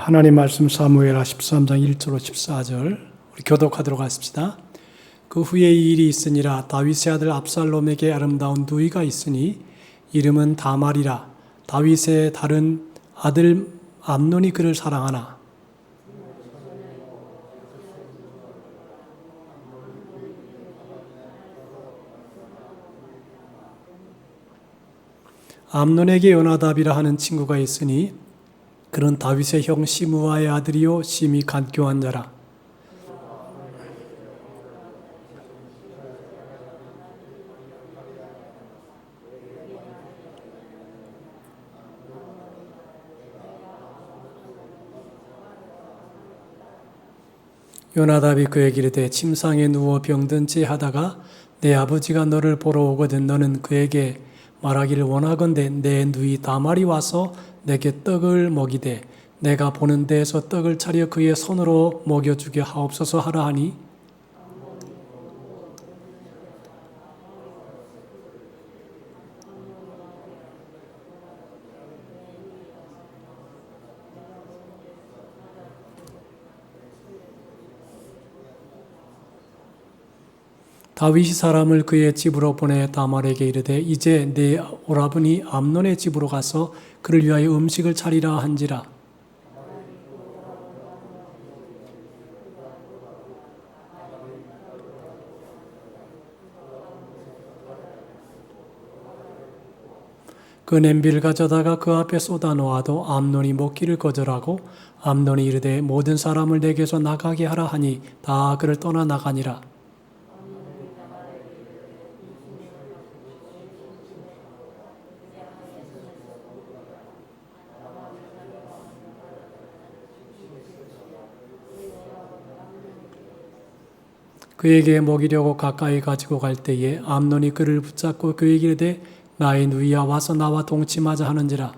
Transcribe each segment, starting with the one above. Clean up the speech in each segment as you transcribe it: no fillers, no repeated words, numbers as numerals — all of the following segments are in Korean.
하나님 말씀 사무엘하 13장 1절로 14절 우리 교독하도록 하십시다. 그 후에 이 일이 있으니라. 다윗의 아들 압살롬에게 아름다운 누이가 있으니 이름은 다말이라. 다윗의 다른 아들 암논이 그를 사랑하나 암논에게 요나답이라 하는 친구가 있으니 그는 다윗의 형 시므아의 아들이요 심히 간교한 자라. 요나답이 그에게 이르되 침상에 누워 병든 채 하다가 내 아버지가 너를 보러 오거든 너는 그에게 말하기를 원하건대 내 누이 다말이 와서 내게 떡을 먹이되 내가 보는 데에서 떡을 차려 그의 손으로 먹여주게 하옵소서 하라 하니 다윗이 사람을 그의 집으로 보내 다말에게 이르되 이제 내 오라버니 암논의 집으로 가서 그를 위하여 음식을 차리라 한지라. 그 냄비를 가져다가 그 앞에 쏟아 놓아도 암논이 먹기를 거절하고 암논이 이르되 모든 사람을 내게서 나가게 하라 하니 다 그를 떠나 나가니라. 그에게 먹이려고 가까이 가지고 갈 때에 암논이 그를 붙잡고 그에게 이르되 나의 누이야 와서 나와 동침하자 하는지라.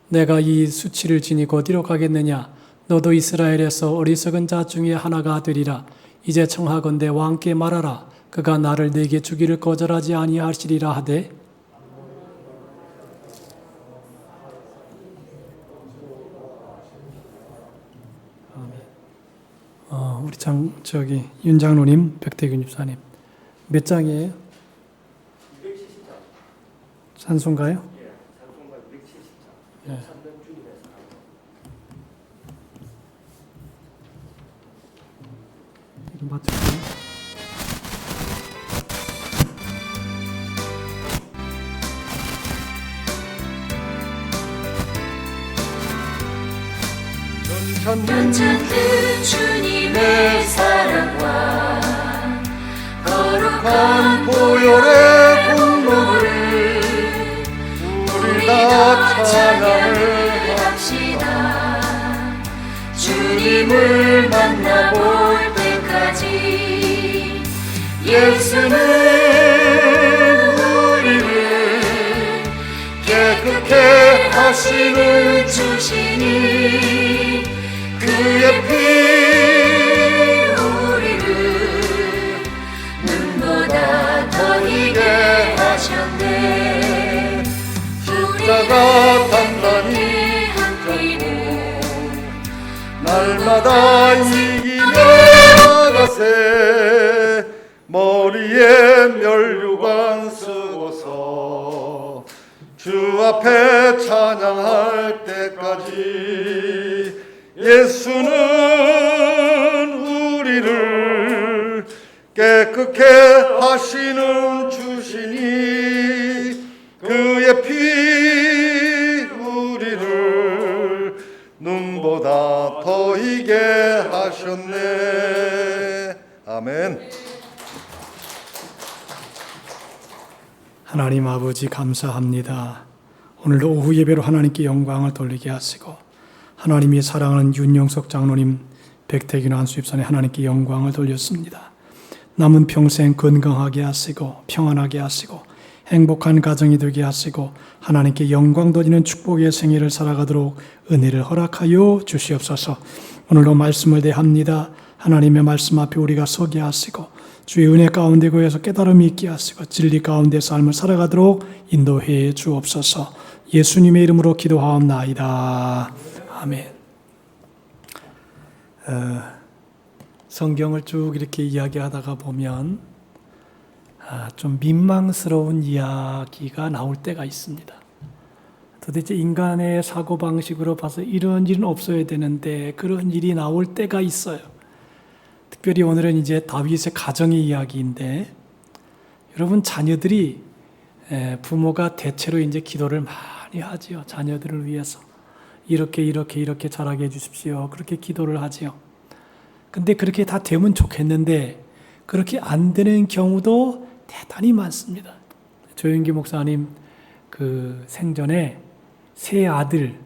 내가 이 수치를 지니고 어디로 가겠느냐? 너도 이스라엘에서 어리석은 자 중에 하나가 되리라. 이제 청하건대 왕께 말하라. 그가 나를 내게 주기를 거절하지 아니하시리라 하되 우리 윤 장로님, 백태균 집사님 몇 장이에요? 270장. 찬송가요? 예, 찬송가 270장. 예. 이거 맞출까요? 눈찾는 주님의 사랑과 거룩한 보혈의 공로를 우리 다 찬양을 합시다. 주님을 만나볼 때까지 예수는 우리를 깨끗게 하시는 주시니 그의 피 우리를 눈보다 더 희게 하셨네. 십자가 단단히 함께는 날마다 이기며 나가세. 머리에 면류관 쓰고서 주 앞에 찬양할 때까지 예수는 우리를 깨끗게 하시는 주시니 그의 피 우리를 눈보다 더 희게 하셨네. 아멘. 하나님 아버지 감사합니다. 오늘도 오후 예배로 하나님께 영광을 돌리게 하시고 하나님이 사랑하는 윤영석 장로님, 백태균 안수집사님 하나님께 영광을 돌렸습니다. 남은 평생 건강하게 하시고 평안하게 하시고 행복한 가정이 되게 하시고 하나님께 영광 돌리는 축복의 생애를 살아가도록 은혜를 허락하여 주시옵소서. 오늘도 말씀을 대합니다. 하나님의 말씀 앞에 우리가 서게 하시고 주의 은혜 가운데 거해서 깨달음이 있게 하시고 진리 가운데 삶을 살아가도록 인도해 주옵소서. 예수님의 이름으로 기도하옵나이다. 아멘. 성경을 쭉 이렇게 이야기하다가 보면 좀 민망스러운 이야기가 나올 때가 있습니다. 도대체 인간의 사고방식으로 봐서 이런 일은 없어야 되는데 그런 일이 나올 때가 있어요. 특별히 오늘은 이제 다윗의 가정의 이야기인데, 여러분 자녀들이 부모가 대체로 이제 기도를 많이 하지요. 자녀들을 위해서 이렇게 자라게 해주십시오. 그렇게 기도를 하지요. 근데 그렇게 다 되면 좋겠는데 그렇게 안 되는 경우도 대단히 많습니다. 조영기 목사님 그 생전에 세 아들,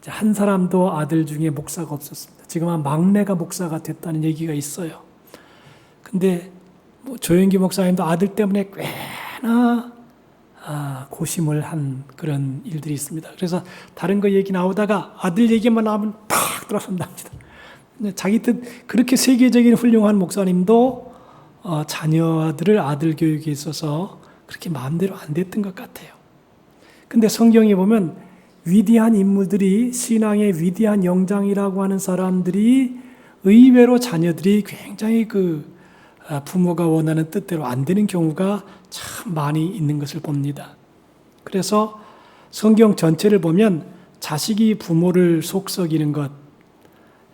한 사람도 아들 중에 목사가 없었습니다. 지금 막내가 목사가 됐다는 얘기가 있어요. 근데 조영기 목사님도 아들 때문에 꽤나 고심을 한 그런 일들이 있습니다. 그래서 다른 거 얘기 나오다가 아들 얘기만 나오면 팍 들어선답니다. 자기 뜻 그렇게 세계적인 훌륭한 목사님도 자녀들을 아들 교육에 있어서 그렇게 마음대로 안 됐던 것 같아요. 근데 성경에 보면 위대한 인물들이, 신앙의 위대한 영장이라고 하는 사람들이 의외로 자녀들이 굉장히 부모가 원하는 뜻대로 안 되는 경우가 참 많이 있는 것을 봅니다. 그래서 성경 전체를 보면 자식이 부모를 속썩이는 것,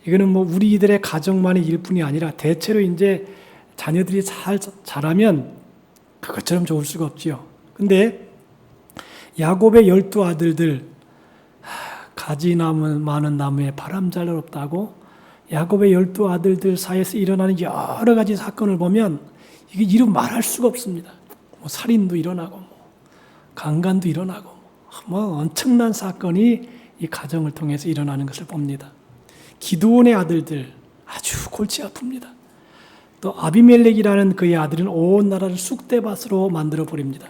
이거는 우리들의 가정만의 일뿐이 아니라 대체로 이제 자녀들이 자라면 그것처럼 좋을 수가 없지요. 근데 야곱의 12 아들들, 가지 많은 나무에 바람잘 없다고 야곱의 12 아들들 사이에서 일어나는 여러 가지 사건을 보면 이게 이루 말할 수가 없습니다. 살인도 일어나고 강간도 일어나고 엄청난 사건이 이 가정을 통해서 일어나는 것을 봅니다. 기드온의 아들들 아주 골치 아픕니다. 또 아비멜렉이라는 그의 아들은 온 나라를 쑥대밭으로 만들어 버립니다.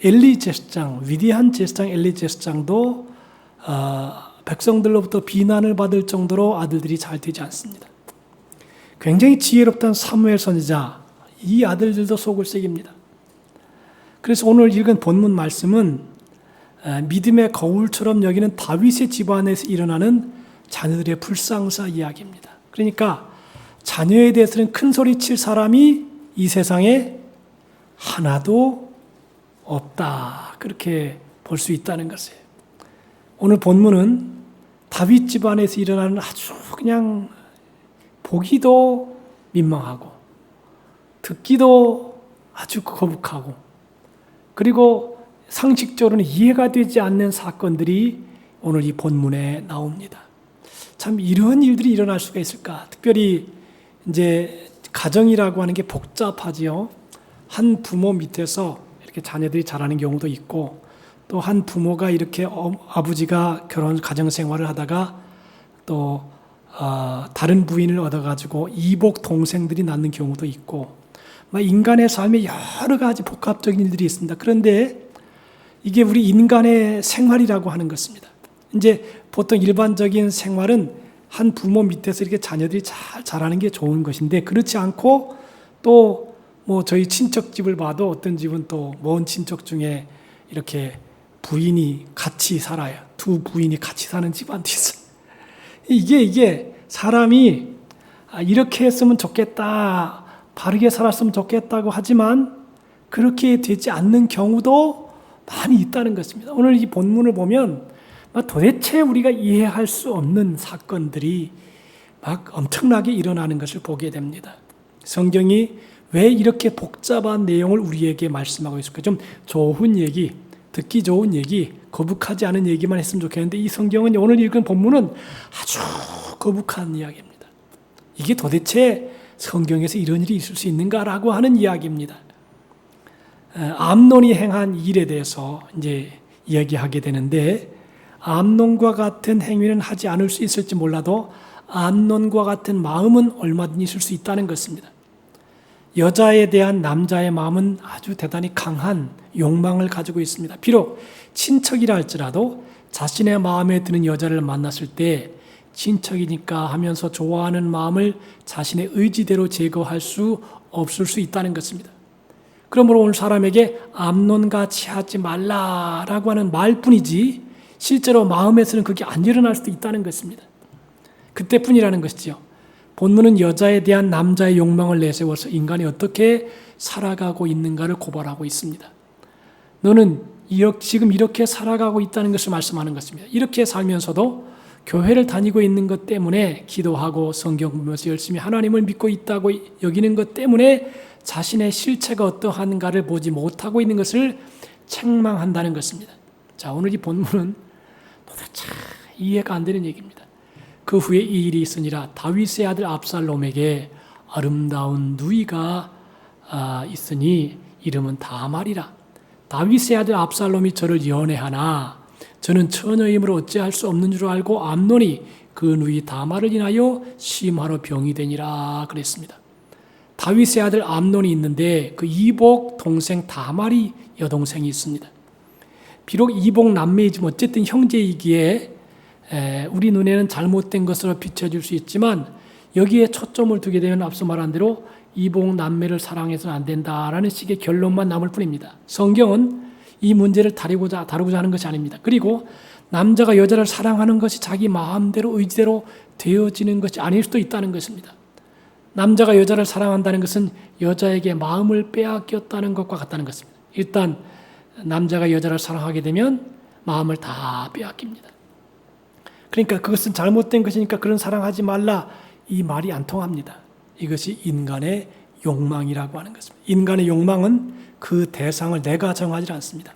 엘리 제사장, 위대한 제사장 엘리 제사장도 백성들로부터 비난을 받을 정도로 아들들이 잘 되지 않습니다. 굉장히 지혜롭던 사무엘 선지자, 이 아들들도 속을 새깁니다. 그래서 오늘 읽은 본문 말씀은 믿음의 거울처럼 여기는 다윗의 집안에서 일어나는 자녀들의 불상사 이야기입니다. 그러니까 자녀에 대해서는 큰 소리 칠 사람이 이 세상에 하나도 없다. 그렇게 볼 수 있다는 것이에요. 오늘 본문은 다윗 집안에서 일어나는 아주 그냥 보기도 민망하고 듣기도 아주 거북하고 그리고 상식적으로는 이해가 되지 않는 사건들이 오늘 이 본문에 나옵니다. 참 이런 일들이 일어날 수가 있을까? 특별히 이제 가정이라고 하는 게 복잡하지요. 한 부모 밑에서 이렇게 자녀들이 자라는 경우도 있고 또 한 부모가 이렇게 아버지가 결혼 가정 생활을 하다가 또 다른 부인을 얻어가지고 이복 동생들이 낳는 경우도 있고 인간의 삶에 여러 가지 복합적인 일들이 있습니다. 그런데 이게 우리 인간의 생활이라고 하는 것입니다. 이제 보통 일반적인 생활은 한 부모 밑에서 이렇게 자녀들이 잘 자라는 게 좋은 것인데 그렇지 않고 또 저희 친척집을 봐도 어떤 집은 또 먼 친척 중에 이렇게 부인이 같이 살아요. 두 부인이 같이 사는 집안도 있어요. 이게 사람이 이렇게 했으면 좋겠다, 바르게 살았으면 좋겠다고 하지만 그렇게 되지 않는 경우도 많이 있다는 것입니다. 오늘 이 본문을 보면 도대체 우리가 이해할 수 없는 사건들이 엄청나게 일어나는 것을 보게 됩니다. 성경이 왜 이렇게 복잡한 내용을 우리에게 말씀하고 있을까? 좀 좋은 얘기, 듣기 좋은 얘기, 거북하지 않은 얘기만 했으면 좋겠는데 이 성경은 오늘 읽은 본문은 아주 거북한 이야기입니다. 이게 도대체 성경에서 이런 일이 있을 수 있는가라고 하는 이야기입니다. 암논이 행한 일에 대해서 이제 이야기하게 되는데 암논과 같은 행위는 하지 않을 수 있을지 몰라도 암논과 같은 마음은 얼마든지 있을 수 있다는 것입니다. 여자에 대한 남자의 마음은 아주 대단히 강한 욕망을 가지고 있습니다. 비록 친척이라 할지라도 자신의 마음에 드는 여자를 만났을 때 친척이니까 하면서 좋아하는 마음을 자신의 의지대로 제거할 수 없을 수 있다는 것입니다. 그러므로 오늘 사람에게 암논같이 하지 말라라고 하는 말뿐이지 실제로 마음에서는 그게 안 일어날 수도 있다는 것입니다. 그때뿐이라는 것이죠. 본문은 여자에 대한 남자의 욕망을 내세워서 인간이 어떻게 살아가고 있는가를 고발하고 있습니다. 너는 지금 이렇게 살아가고 있다는 것을 말씀하는 것입니다. 이렇게 살면서도 교회를 다니고 있는 것 때문에 기도하고 성경 보면서 열심히 하나님을 믿고 있다고 여기는 것 때문에 자신의 실체가 어떠한가를 보지 못하고 있는 것을 책망한다는 것입니다. 자, 오늘 이 본문은 도대체 이해가 안 되는 얘기입니다. 그 후에 이 일이 있으니라 다윗의 아들 압살롬에게 아름다운 누이가 있으니 이름은 다말이라. 다윗의 아들 압살롬이 저를 연애하나 저는 처녀임으로 어찌할 수 없는 줄 알고 암논이 그 누이 다말을 인하여 심하러 병이 되니라 그랬습니다. 다윗의 아들 암논이 있는데 그 이복 동생 다말이 여동생이 있습니다. 비록 이복 남매이지만 어쨌든 형제이기에 우리 눈에는 잘못된 것으로 비춰질 수 있지만 여기에 초점을 두게 되면 앞서 말한 대로 이복 남매를 사랑해서는 안 된다라는 식의 결론만 남을 뿐입니다. 성경은 이 문제를 다루고자 하는 것이 아닙니다. 그리고 남자가 여자를 사랑하는 것이 자기 마음대로 의지대로 되어지는 것이 아닐 수도 있다는 것입니다. 남자가 여자를 사랑한다는 것은 여자에게 마음을 빼앗겼다는 것과 같다는 것입니다. 일단 남자가 여자를 사랑하게 되면 마음을 다 빼앗깁니다. 그러니까 그것은 잘못된 것이니까 그런 사랑하지 말라 이 말이 안 통합니다. 이것이 인간의 욕망이라고 하는 것입니다. 인간의 욕망은 그 대상을 내가 정하지 않습니다.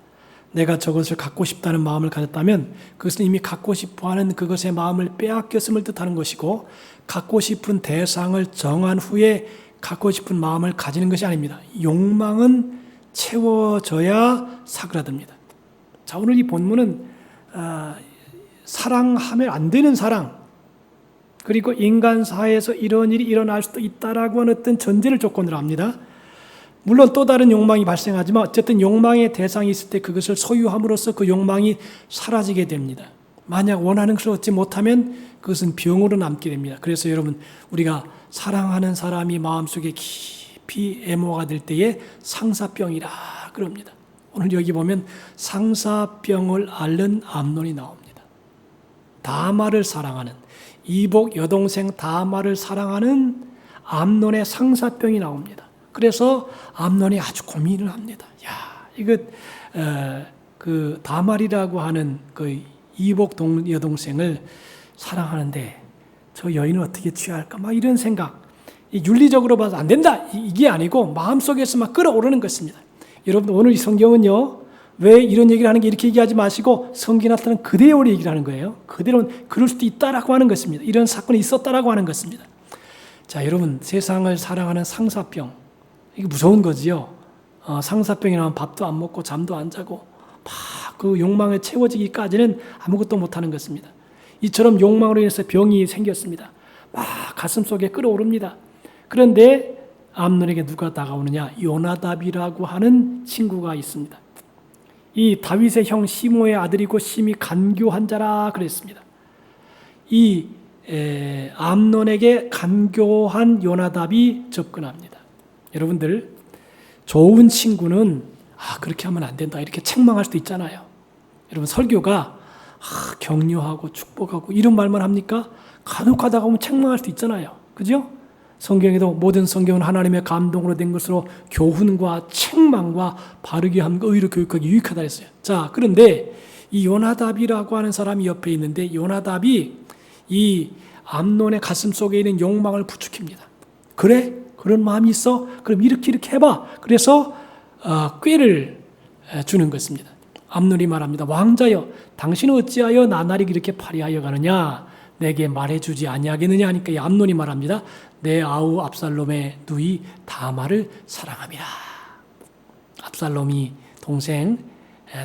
내가 저것을 갖고 싶다는 마음을 가졌다면 그것은 이미 갖고 싶어하는 그것의 마음을 빼앗겼음을 뜻하는 것이고 갖고 싶은 대상을 정한 후에 갖고 싶은 마음을 가지는 것이 아닙니다. 욕망은 채워져야 사그라듭니다. 자, 오늘 이 본문은 사랑하면 안 되는 사랑 그리고 인간 사회에서 이런 일이 일어날 수도 있다라고 하는 어떤 전제를 조건으로 합니다. 물론 또 다른 욕망이 발생하지만 어쨌든 욕망의 대상이 있을 때 그것을 소유함으로써 그 욕망이 사라지게 됩니다. 만약 원하는 것을 얻지 못하면 그것은 병으로 남게 됩니다. 그래서 여러분 우리가 사랑하는 사람이 마음속에 깊이 애모가 될 때에 상사병이라 그럽니다. 오늘 여기 보면 상사병을 앓는 암논이 나옵니다. 다말을 사랑하는 이복 여동생 다말을 사랑하는 암논의 상사병이 나옵니다. 그래서 암논이 아주 고민을 합니다. 야, 이거 그 다말이라고 하는 그 이복 여동생을 사랑하는데 저 여인은 어떻게 취할까? 막 이런 생각. 윤리적으로 봐서 안 된다 이게 아니고 마음속에서 막 끌어오르는 것입니다. 여러분 오늘 이 성경은요. 왜 이런 얘기를 하는 게 이렇게 얘기하지 마시고 성경에 나타난 그대로 얘기를 하는 거예요. 그대로는 그럴 수도 있다라고 하는 것입니다. 이런 사건이 있었다라고 하는 것입니다. 자, 여러분 세상을 사랑하는 상사병 이게 무서운 거지요. 상사병이 나면 밥도 안 먹고 잠도 안 자고 막 그 욕망에 채워지기까지는 아무것도 못하는 것입니다. 이처럼 욕망으로 인해서 병이 생겼습니다. 막 가슴속에 끌어오릅니다. 그런데 암논에게 누가 다가오느냐? 요나답이라고 하는 친구가 있습니다. 이 다윗의 형 시므의 아들이고 심히 간교한 자라 그랬습니다. 이 암논에게 간교한 요나답이 접근합니다. 여러분들 좋은 친구는 그렇게 하면 안 된다 이렇게 책망할 수도 있잖아요. 여러분 설교가 격려하고 축복하고 이런 말만 합니까? 간혹 하다가 보면 책망할 수도 있잖아요. 그죠? 성경에도 모든 성경은 하나님의 감동으로 된 것으로 교훈과 책망과 바르게 함과 의로 교육하기 유익하다 했어요. 자, 그런데 이 요나답이라고 하는 사람이 옆에 있는데 요나답이 이 암논의 가슴 속에 있는 욕망을 부추깁니다. 그래? 그런 마음이 있어? 그럼 이렇게 해봐. 그래서 꾀를 주는 것입니다. 암논이 말합니다. 왕자여, 당신은 어찌하여 나날이 이렇게 파리하여 가느냐? 내게 말해주지 아니하겠느냐 하니까 이 암논이 말합니다. 내 아우 압살롬의 누이 다말을 사랑함이라. 압살롬이 동생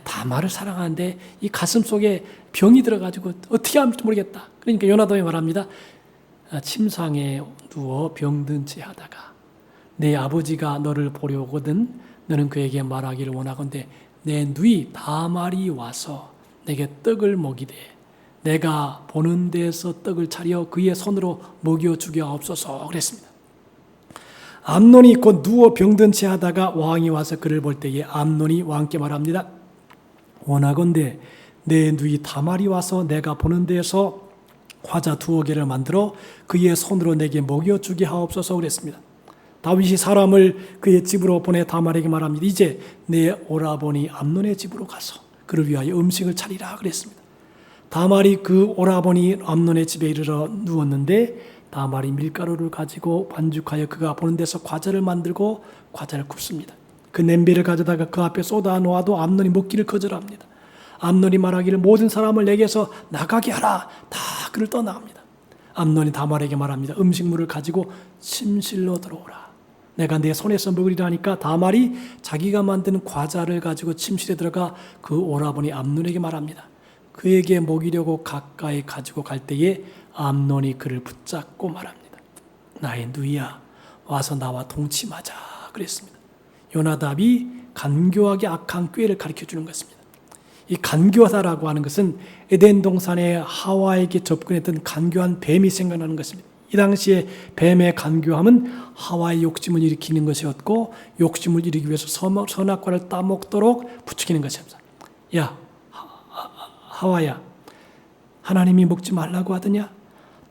다말을 사랑하는데 이 가슴 속에 병이 들어가지고 어떻게 하는지 모르겠다. 그러니까 요나답이 말합니다. 침상에 누워 병든 채 하다가 내 아버지가 너를 보려 오거든 너는 그에게 말하기를 원하건대 내 누이 다말이 와서 내게 떡을 먹이되 내가 보는 데서 떡을 차려 그의 손으로 먹여 주게 하옵소서 그랬습니다. 암논이 곧 누워 병든 채 하다가 왕이 와서 그를 볼 때에 암논이 왕께 말합니다. 원하건대 내 누이 다말이 와서 내가 보는 데에서 과자 2개를 만들어 그의 손으로 내게 먹여주게 하옵소서 그랬습니다. 다윗이 사람을 그의 집으로 보내 다말에게 말합니다. 이제 내 오라버니 암논의 집으로 가서 그를 위하여 음식을 차리라 그랬습니다. 다말이 그 오라버니 암논의 집에 이르러 누웠는데 다말이 밀가루를 가지고 반죽하여 그가 보는 데서 과자를 만들고 과자를 굽습니다. 그 냄비를 가져다가 그 앞에 쏟아 놓아도 암논이 먹기를 거절합니다. 암논이 말하기를 모든 사람을 내게서 나가게 하라. 다 그를 떠나갑니다. 암논이 다말에게 말합니다. 음식물을 가지고 침실로 들어오라. 내가 내 손에서 먹으리라 하니까 다말이 자기가 만든 과자를 가지고 침실에 들어가 그 오라버니 암논에게 말합니다. 그에게 먹이려고 가까이 가지고 갈 때에 암논이 그를 붙잡고 말합니다. 나의 누이야, 와서 나와 동침하자 그랬습니다. 요나답이 간교하게 악한 꾀를 가르쳐 주는 것입니다. 이 간교하다라고 하는 것은 에덴 동산에 하와에게 접근했던 간교한 뱀이 생각나는 것입니다. 이 당시에 뱀의 간교함은 하와의 욕심을 일으키는 것이었고 욕심을 이루기 위해서 선악과를 따먹도록 부추기는 것입니다. 야, 하와야, 하나님이 먹지 말라고 하더냐?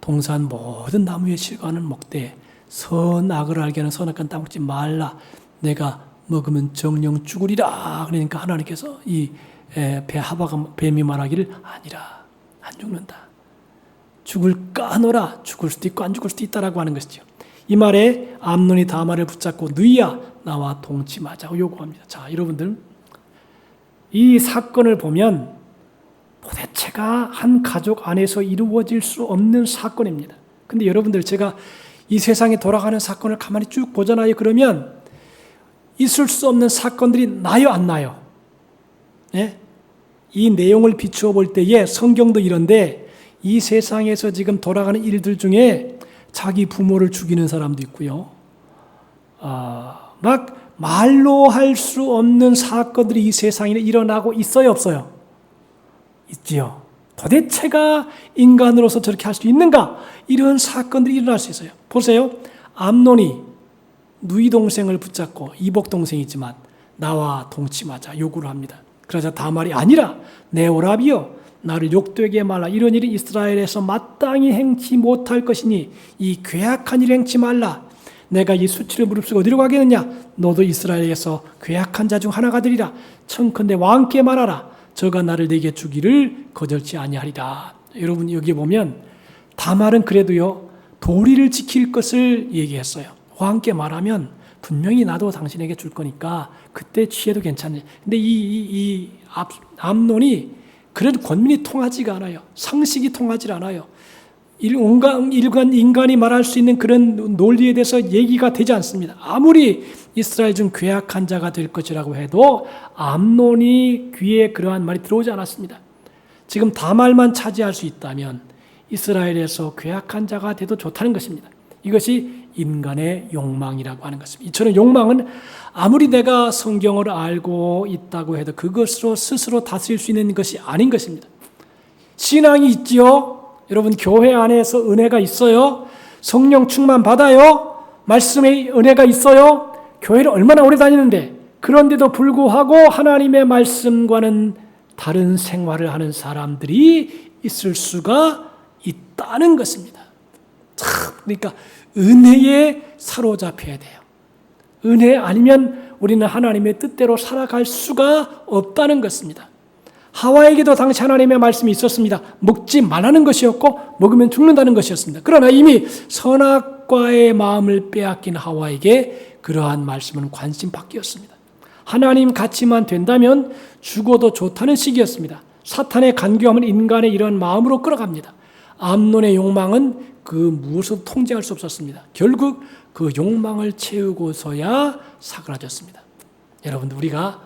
동산 모든 나무의 실과는 먹되 선악을 알게 하는 선악과는 따먹지 말라. 내가 먹으면 정령 죽으리라. 그러니까 하나님께서 이 뱀이 말하기를 아니라 안 죽는다. 죽을까 하노라. 죽을 수도 있고 안 죽을 수도 있다라고 하는 것이죠. 이 말에 암논이 다말을 붙잡고 누이야 나와 동침하자고 요구합니다. 자, 여러분들 이 사건을 보면 도대체가 한 가족 안에서 이루어질 수 없는 사건입니다. 근데 여러분들 제가 이 세상에 돌아가는 사건을 가만히 쭉 보잖아요. 그러면 있을 수 없는 사건들이 나요 안 나요? 예? 이 내용을 비추어 볼 때에 성경도 이런데 이 세상에서 지금 돌아가는 일들 중에 자기 부모를 죽이는 사람도 있고요. 막 말로 할 수 없는 사건들이 이 세상에 일어나고 있어요 없어요? 있지요. 도대체가 인간으로서 저렇게 할 수 있는가? 이런 사건들이 일어날 수 있어요. 보세요. 암논이 누이 동생을 붙잡고 이복 동생이지만 나와 동침하자 요구를 합니다. 그러자 다말이 아니라 내 오라비여 나를 욕되게 말라. 이런 일이 이스라엘에서 마땅히 행치 못할 것이니 이 괴악한 일을 행치 말라. 내가 이 수치를 무릅쓰고 어디로 가겠느냐? 너도 이스라엘에서 괴악한 자 중 하나가 되리라. 청컨대 왕께 말하라. 저가 나를 내게 주기를 거절치 아니하리라. 여러분 여기 보면 다말은 그래도요 도리를 지킬 것을 얘기했어요. 왕께 말하면 분명히 나도 당신에게 줄 거니까 그때 취해도 괜찮아요. 근데 이 암논이 그래도 권민이 통하지가 않아요. 상식이 통하지 않아요. 일반 인간이 말할 수 있는 그런 논리에 대해서 얘기가 되지 않습니다. 아무리 이스라엘 중 괴악한 자가 될 것이라고 해도 암논이 귀에 그러한 말이 들어오지 않았습니다. 지금 다말만 차지할 수 있다면 이스라엘에서 괴악한 자가 돼도 좋다는 것입니다. 이것이 인간의 욕망이라고 하는 것입니다. 이처럼 욕망은 아무리 내가 성경을 알고 있다고 해도 그것으로 스스로 다스릴 수 있는 것이 아닌 것입니다. 신앙이 있지요. 여러분 교회 안에서 은혜가 있어요. 성령 충만 받아요. 말씀의 은혜가 있어요. 교회를 얼마나 오래 다니는데 그런데도 불구하고 하나님의 말씀과는 다른 생활을 하는 사람들이 있을 수가 있다는 것입니다. 그러니까 은혜에 사로잡혀야 돼요. 은혜 아니면 우리는 하나님의 뜻대로 살아갈 수가 없다는 것입니다. 하와에게도 당시 하나님의 말씀이 있었습니다. 먹지 말라는 것이었고 먹으면 죽는다는 것이었습니다. 그러나 이미 선악과의 마음을 빼앗긴 하와에게 그러한 말씀은 관심 밖이었습니다. 하나님 같이만 된다면 죽어도 좋다는 시기였습니다. 사탄의 간교함은 인간의 이런 마음으로 끌어갑니다. 암논의 욕망은 그 무엇을 통제할 수 없었습니다. 결국 그 욕망을 채우고서야 사그라졌습니다. 여러분들 우리가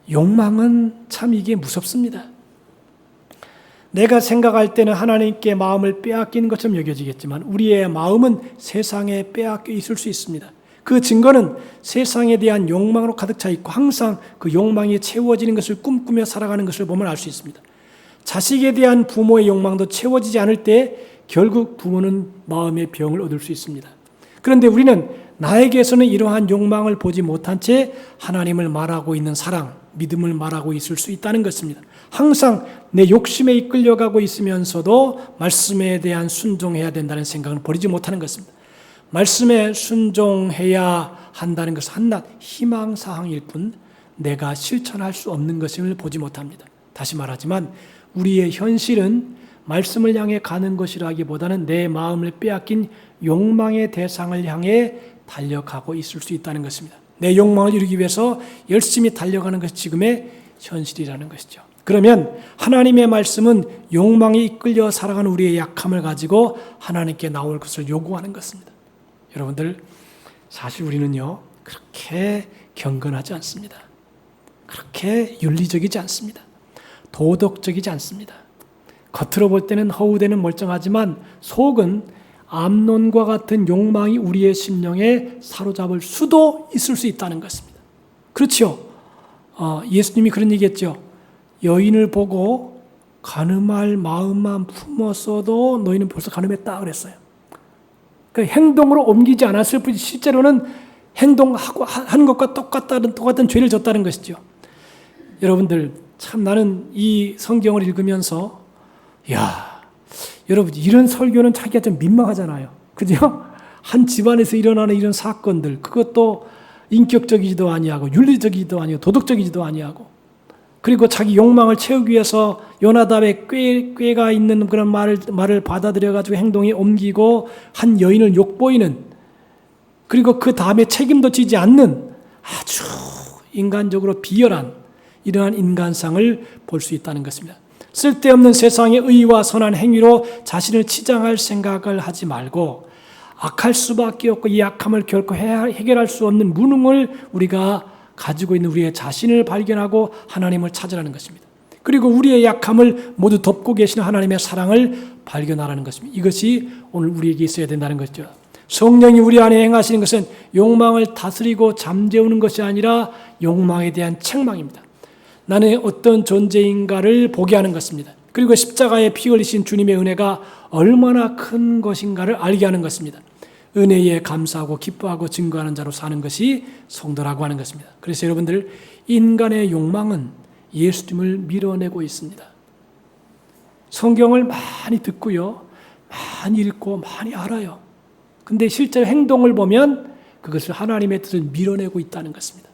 욕망은 참 이게 무섭습니다. 내가 생각할 때는 하나님께 마음을 빼앗기는 것처럼 여겨지겠지만 우리의 마음은 세상에 빼앗겨 있을 수 있습니다. 그 증거는 세상에 대한 욕망으로 가득 차 있고 항상 그 욕망이 채워지는 것을 꿈꾸며 살아가는 것을 보면 알 수 있습니다. 자식에 대한 부모의 욕망도 채워지지 않을 때 결국 부모는 마음의 병을 얻을 수 있습니다. 그런데 우리는 나에게서는 이러한 욕망을 보지 못한 채 하나님을 말하고 있는 사랑, 믿음을 말하고 있을 수 있다는 것입니다. 항상 내 욕심에 이끌려가고 있으면서도 말씀에 대한 순종해야 된다는 생각을 버리지 못하는 것입니다. 말씀에 순종해야 한다는 것은 한낱 희망사항일 뿐 내가 실천할 수 없는 것임을 보지 못합니다. 다시 말하지만 우리의 현실은 말씀을 향해 가는 것이라기보다는 내 마음을 빼앗긴 욕망의 대상을 향해 달려가고 있을 수 있다는 것입니다. 내 욕망을 이루기 위해서 열심히 달려가는 것이 지금의 현실이라는 것이죠. 그러면 하나님의 말씀은 욕망에 이끌려 살아가는 우리의 약함을 가지고 하나님께 나올 것을 요구하는 것입니다. 여러분들, 사실 우리는요, 그렇게 경건하지 않습니다. 그렇게 윤리적이지 않습니다. 도덕적이지 않습니다. 겉으로 볼 때는 허우대는 멀쩡하지만 속은 암논과 같은 욕망이 우리의 심령에 사로잡을 수도 있을 수 있다는 것입니다. 그렇죠. 예수님이 그런 얘기했죠. 여인을 보고 간음할 마음만 품었어도 너희는 벌써 간음했다 그랬어요. 그러니까 행동으로 옮기지 않았을 뿐이지 실제로는 행동하고 하는 것과 똑같은 죄를 졌다는 것이죠. 여러분들, 참 나는 이 성경을 읽으면서 여러분, 이런 설교는 자기가 좀 민망하잖아요. 그죠? 한 집안에서 일어나는 이런 사건들, 그것도 인격적이지도 아니하고 윤리적이지도 아니고 도덕적이지도 아니하고, 그리고 자기 욕망을 채우기 위해서 요나답의 꾀가 있는 그런 말을 받아들여가지고 행동에 옮기고 한 여인을 욕보이는, 그리고 그 다음에 책임도 지지 않는 아주 인간적으로 비열한 이러한 인간상을 볼 수 있다는 것입니다. 쓸데없는 세상의 의와 선한 행위로 자신을 치장할 생각을 하지 말고 악할 수밖에 없고 이 악함을 결코 해결할 수 없는 무능을 우리가 가지고 있는 우리의 자신을 발견하고 하나님을 찾으라는 것입니다. 그리고 우리의 약함을 모두 덮고 계시는 하나님의 사랑을 발견하라는 것입니다. 이것이 오늘 우리에게 있어야 된다는 것이죠. 성령이 우리 안에 행하시는 것은 욕망을 다스리고 잠재우는 것이 아니라 욕망에 대한 책망입니다. 나는 어떤 존재인가를 보게 하는 것입니다. 그리고 십자가에 피 흘리신 주님의 은혜가 얼마나 큰 것인가를 알게 하는 것입니다. 은혜에 감사하고 기뻐하고 증거하는 자로 사는 것이 성도라고 하는 것입니다. 그래서 여러분들, 인간의 욕망은 예수님을 밀어내고 있습니다. 성경을 많이 듣고요, 많이 읽고 많이 알아요. 근데 실제로 행동을 보면 그것을 하나님의 뜻을 밀어내고 있다는 것입니다.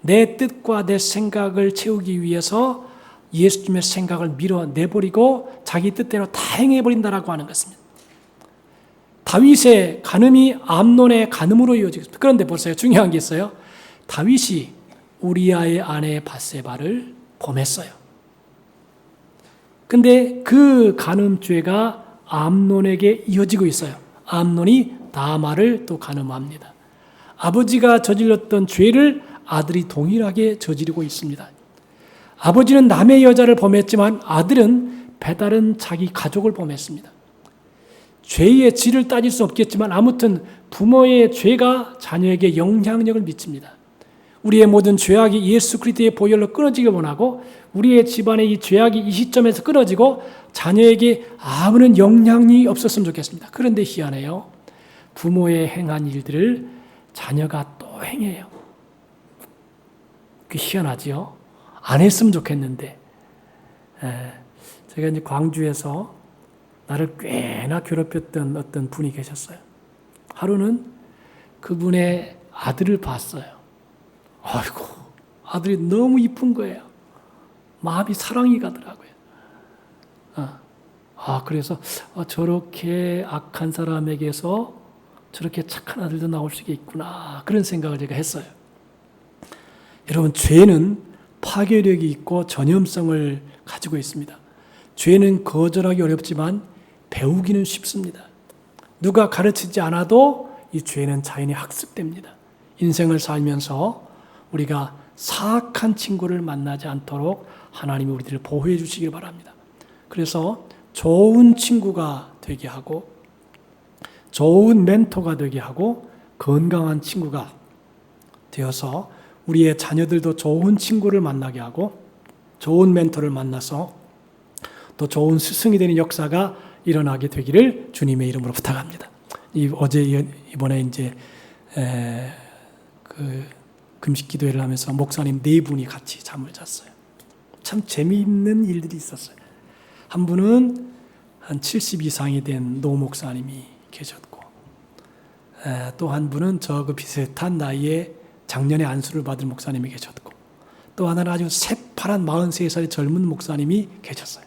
내 뜻과 내 생각을 채우기 위해서 예수님의 생각을 밀어내버리고 자기 뜻대로 다 행해버린다라고 하는 것입니다. 다윗의 간음이 암논의 간음으로 이어지겠습니다. 그런데 보세요. 중요한 게 있어요. 다윗이 우리아의 아내 밧세바를 범했어요. 근데 그 간음죄가 암논에게 이어지고 있어요. 암논이 다마를 또 간음합니다. 아버지가 저질렀던 죄를 아들이 동일하게 저지르고 있습니다. 아버지는 남의 여자를 범했지만 아들은 배다른 자기 가족을 범했습니다. 죄의 질을 따질 수 없겠지만 아무튼 부모의 죄가 자녀에게 영향력을 미칩니다. 우리의 모든 죄악이 예수 그리스도의 보혈로 끊어지길 원하고 우리의 집안의 이 죄악이 이 시점에서 끊어지고 자녀에게 아무런 영향이 없었으면 좋겠습니다. 그런데 희한해요. 부모의 행한 일들을 자녀가 또 행해요. 그 희한하지요. 안 했으면 좋겠는데. 제가 이제 광주에서 나를 꽤나 괴롭혔던 어떤 분이 계셨어요. 하루는 그분의 아들을 봤어요. 아이고, 아들이 너무 이쁜 거예요. 마음이 사랑이 가더라고요. 그래서 저렇게 악한 사람에게서 저렇게 착한 아들도 나올 수 있구나. 그런 생각을 제가 했어요. 여러분, 죄는 파괴력이 있고 전염성을 가지고 있습니다. 죄는 거절하기 어렵지만 배우기는 쉽습니다. 누가 가르치지 않아도 이 죄는 자연히 학습됩니다. 인생을 살면서 우리가 사악한 친구를 만나지 않도록 하나님이 우리들을 보호해 주시길 바랍니다. 그래서 좋은 친구가 되게 하고 좋은 멘토가 되게 하고 건강한 친구가 되어서 우리의 자녀들도 좋은 친구를 만나게 하고 좋은 멘토를 만나서 또 좋은 스승이 되는 역사가 일어나게 되기를 주님의 이름으로 부탁합니다. 이번에 이제 그 금식 기도회를 하면서 목사님 4분이 같이 잠을 잤어요. 참 재미있는 일들이 있었어요. 한 분은 한 70 이상이 된 노 목사님이 계셨고, 또 한 분은 그 비슷한 나이에 작년에 안수를 받은 목사님이 계셨고, 또 하나는 아주 새파란 43살의 젊은 목사님이 계셨어요.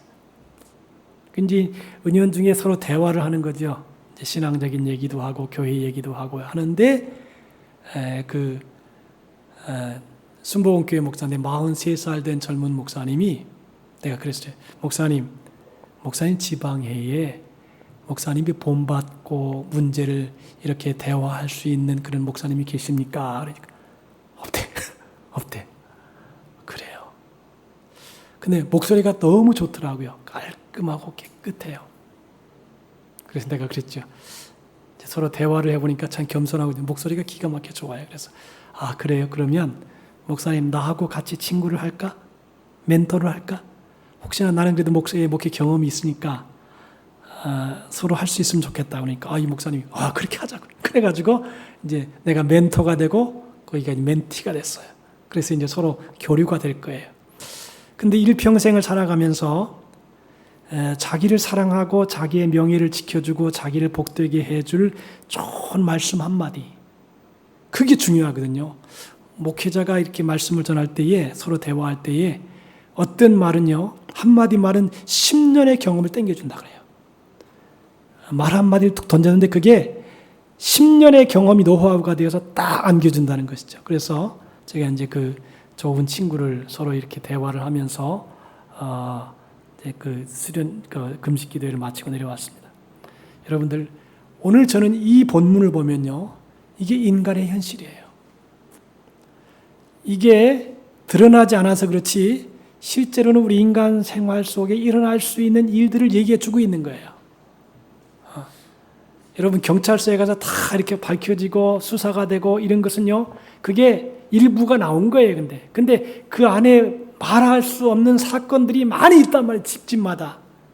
이제 은연중에 서로 대화를 하는 거죠. 이제 신앙적인 얘기도 하고 교회 얘기도 하고 하는데, 순복음교회 목사인데 43살 된 젊은 목사님이, 내가 그랬어요. 목사님 지방회에 목사님이 본받고 문제를 이렇게 대화할 수 있는 그런 목사님이 계십니까? 그러니까 없대. 그래요. 근데 목소리가 너무 좋더라고요. 깔끔하고 깨끗해요. 그래서 내가 그랬죠. 서로 대화를 해보니까 참 겸손하고 목소리가 기가 막혀 좋아요. 그래서 그래요. 그러면 목사님 나하고 같이 친구를 할까? 멘토를 할까? 혹시나 나는 그래도 목회 경험이 있으니까 서로 할 수 있으면 좋겠다. 그러니까 이 목사님이 그렇게 하자고. 그래가지고 이제 내가 멘토가 되고 거기가 멘티가 됐어요. 그래서 이제 서로 교류가 될 거예요. 근데 일평생을 살아가면서 자기를 사랑하고 자기의 명예를 지켜주고 자기를 복되게 해줄 좋은 말씀 한마디, 그게 중요하거든요. 목회자가 이렇게 말씀을 전할 때에, 서로 대화할 때에 어떤 말은요, 한마디 말은 10년의 경험을 땡겨준다 그래요. 말 한마디를 툭 던졌는데 그게 10년의 경험이 노하우가 되어서 딱 안겨준다는 것이죠. 그래서 제가 이제 그 좋은 친구를 서로 이렇게 대화를 하면서 금식 기도회를 마치고 내려왔습니다. 여러분들, 오늘 저는 이 본문을 보면요, 이게 인간의 현실이에요. 이게 드러나지 않아서 그렇지 실제로는 우리 인간 생활 속에 일어날 수 있는 일들을 얘기해 주고 있는 거예요. 여러분, 경찰서에 가서 다 이렇게 밝혀지고 수사가 되고 이런 것은요, 그게 일부가 나온 거예요. 근데 그 안에 말할 수 없는 사건들이 많이 있단 말이에요.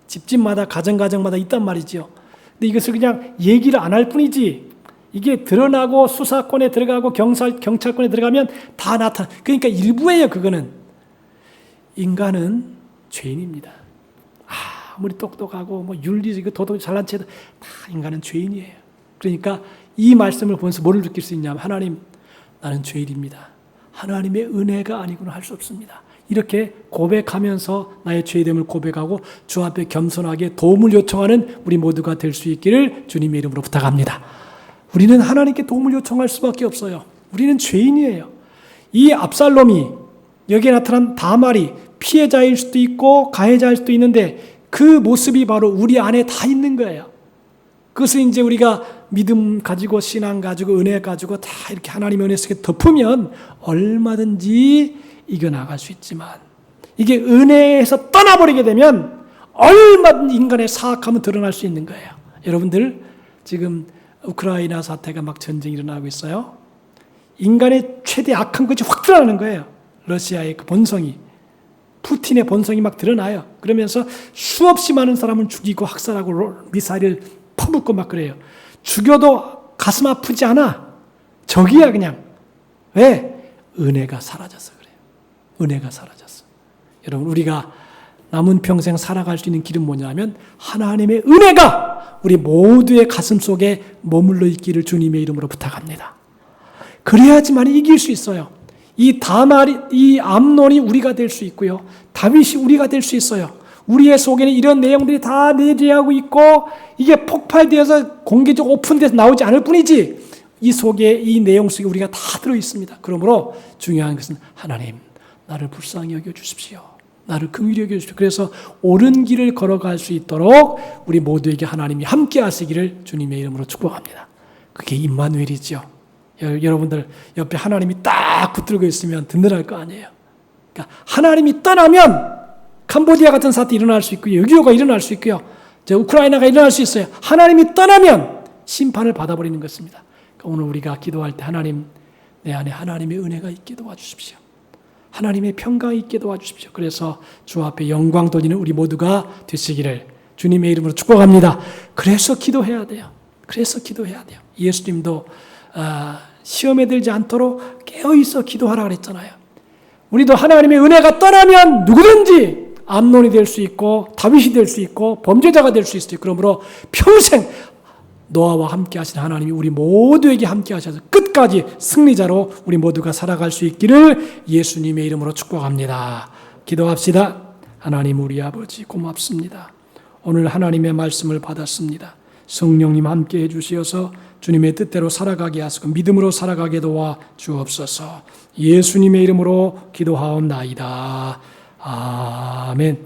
집집마다 가정마다 있단 말이죠. 근데 이것을 그냥 얘기를 안 할 뿐이지, 이게 드러나고 수사권에 들어가고 경찰권에 들어가면 다 나타나. 그러니까 일부예요. 그거는. 인간은 죄인입니다. 아무리 똑똑하고 윤리적이고 도덕이 잘난 채도 다 인간은 죄인이에요. 그러니까 이 말씀을 보면서 뭐를 느낄 수 있냐면, 하나님, 나는 죄인입니다. 하나님의 은혜가 아니고는 할 수 없습니다. 이렇게 고백하면서 나의 죄됨을 고백하고 주 앞에 겸손하게 도움을 요청하는 우리 모두가 될 수 있기를 주님의 이름으로 부탁합니다. 우리는 하나님께 도움을 요청할 수밖에 없어요. 우리는 죄인이에요. 이 압살롬이, 여기에 나타난 다말이 피해자일 수도 있고 가해자일 수도 있는데 그 모습이 바로 우리 안에 다 있는 거예요. 그것을 이제 우리가 믿음 가지고 신앙 가지고 은혜 가지고 다 이렇게 하나님의 은혜 속에 덮으면 얼마든지 이겨나갈 수 있지만, 이게 은혜에서 떠나버리게 되면 얼마든지 인간의 사악함은 드러날 수 있는 거예요. 여러분들, 지금 우크라이나 사태가 막 전쟁이 일어나고 있어요. 인간의 최대 악한 것이 확 드러나는 거예요. 러시아의 그 본성이, 푸틴의 본성이 막 드러나요. 그러면서 수없이 많은 사람을 죽이고 학살하고 미사일을 퍼붓고 막 그래요. 죽여도 가슴 아프지 않아. 적이야 그냥. 왜? 은혜가 사라져서 그래요. 은혜가 사라졌어. 여러분, 우리가 남은 평생 살아갈 수 있는 길은 뭐냐면 하나님의 은혜가 우리 모두의 가슴 속에 머물러 있기를 주님의 이름으로 부탁합니다. 그래야지만 이길 수 있어요. 이 암논이 우리가 될 수 있고요. 다윗이 우리가 될 수 있어요. 우리의 속에는 이런 내용들이 다 내재하고 있고, 이게 폭발되어서 공개적 오픈돼서 나오지 않을 뿐이지, 이 속에, 이 내용 속에 우리가 다 들어있습니다. 그러므로 중요한 것은, 하나님, 나를 불쌍히 여겨주십시오. 나를 긍휼히 여겨주십시오. 그래서 옳은 길을 걸어갈 수 있도록 우리 모두에게 하나님이 함께 하시기를 주님의 이름으로 축복합니다. 그게 임마누엘이죠. 여러분들 옆에 하나님이 딱 붙들고 있으면 든든할 거 아니에요. 그러니까 하나님이 떠나면 캄보디아 같은 사태 일어날 수 있고요. 6.25가 일어날 수 있고요. 우크라이나가 일어날 수 있어요. 하나님이 떠나면 심판을 받아버리는 것입니다. 그러니까 오늘 우리가 기도할 때, 하나님, 내 안에 하나님의 은혜가 있게 도와주십시오. 하나님의 평강이 있게 도와주십시오. 그래서 주 앞에 영광 돌리는 우리 모두가 되시기를 주님의 이름으로 축복합니다. 그래서 기도해야 돼요. 그래서 기도해야 돼요. 예수님도 시험에 들지 않도록 깨어있어 기도하라 그랬잖아요. 우리도 하나님의 은혜가 떠나면 누구든지 암논이 될 수 있고 다윗이 될 수 있고 범죄자가 될 수 있어요. 그러므로 평생 노아와 함께 하신 하나님이 우리 모두에게 함께 하셔서 끝까지 승리자로 우리 모두가 살아갈 수 있기를 예수님의 이름으로 축복합니다. 기도합시다. 하나님 우리 아버지 고맙습니다. 오늘 하나님의 말씀을 받았습니다. 성령님 함께 해주시어서 주님의 뜻대로 살아가게 하시고 믿음으로 살아가게 도와 주옵소서. 예수님의 이름으로 기도하옵나이다. 아멘.